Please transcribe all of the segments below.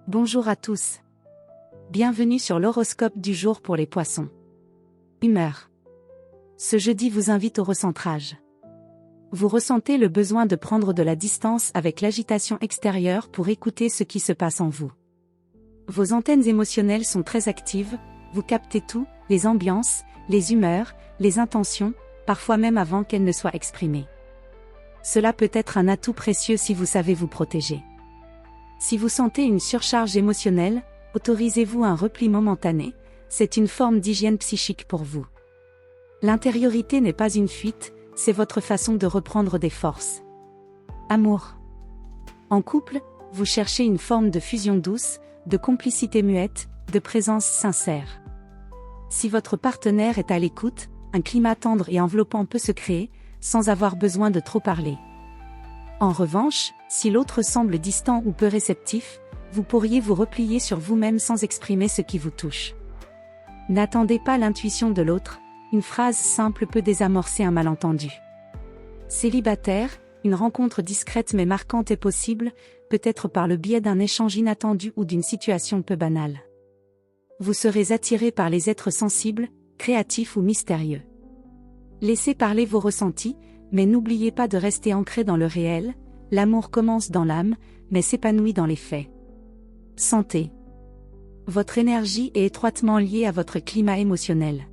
Bonjour à tous. Bienvenue sur l'horoscope du jour pour les poissons. Humeur. Ce jeudi vous invite au recentrage. Vous ressentez le besoin de prendre de la distance avec l'agitation extérieure pour écouter ce qui se passe en vous. Vos antennes émotionnelles sont très actives, vous captez tout, les ambiances, les humeurs, les intentions, parfois même avant qu'elles ne soient exprimées. Cela peut être un atout précieux si vous savez vous protéger. Si vous sentez une surcharge émotionnelle, autorisez-vous un repli momentané, c'est une forme d'hygiène psychique pour vous. L'intériorité n'est pas une fuite, c'est votre façon de reprendre des forces. Amour. En couple, vous cherchez une forme de fusion douce, de complicité muette, de présence sincère. Si votre partenaire est à l'écoute, un climat tendre et enveloppant peut se créer, sans avoir besoin de trop parler. En revanche, si l'autre semble distant ou peu réceptif, vous pourriez vous replier sur vous-même sans exprimer ce qui vous touche. N'attendez pas l'intuition de l'autre, une phrase simple peut désamorcer un malentendu. Célibataire, une rencontre discrète mais marquante est possible, peut-être par le biais d'un échange inattendu ou d'une situation peu banale. Vous serez attiré par les êtres sensibles, créatifs ou mystérieux. Laissez parler vos ressentis, mais n'oubliez pas de rester ancré dans le réel, l'amour commence dans l'âme, mais s'épanouit dans les faits. Santé. Votre énergie est étroitement liée à votre climat émotionnel.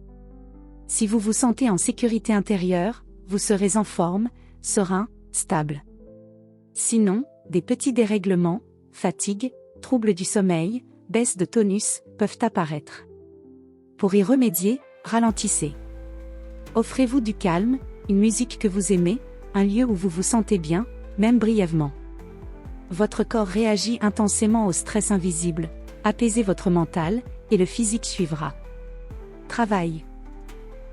Si vous vous sentez en sécurité intérieure, vous serez en forme, serein, stable. Sinon, des petits dérèglements, fatigue, troubles du sommeil, baisse de tonus, peuvent apparaître. Pour y remédier, ralentissez. Offrez-vous du calme, une musique que vous aimez, un lieu où vous vous sentez bien, même brièvement. Votre corps réagit intensément au stress invisible, apaisez votre mental, et le physique suivra. Travail.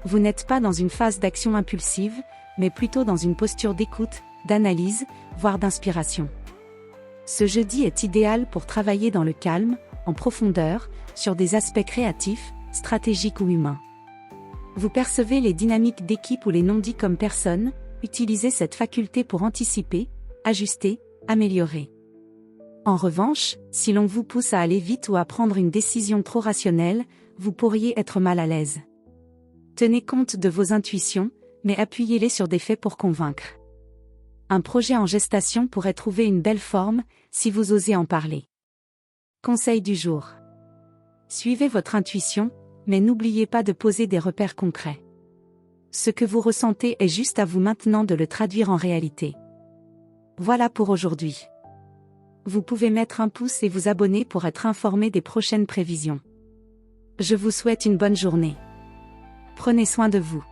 Vous n'êtes pas dans une phase d'action impulsive, mais plutôt dans une posture d'écoute, d'analyse, voire d'inspiration. Ce jeudi est idéal pour travailler dans le calme, en profondeur, sur des aspects créatifs, stratégiques ou humains. Vous percevez les dynamiques d'équipe ou les non-dits comme personne, utilisez cette faculté pour anticiper, ajuster, améliorer. En revanche, si l'on vous pousse à aller vite ou à prendre une décision trop rationnelle, vous pourriez être mal à l'aise. Tenez compte de vos intuitions, mais appuyez-les sur des faits pour convaincre. Un projet en gestation pourrait trouver une belle forme, si vous osez en parler. Conseil du jour. Suivez votre intuition, mais n'oubliez pas de poser des repères concrets. Ce que vous ressentez est juste à vous maintenant de le traduire en réalité. Voilà pour aujourd'hui. Vous pouvez mettre un pouce et vous abonner pour être informé des prochaines prévisions. Je vous souhaite une bonne journée. Prenez soin de vous.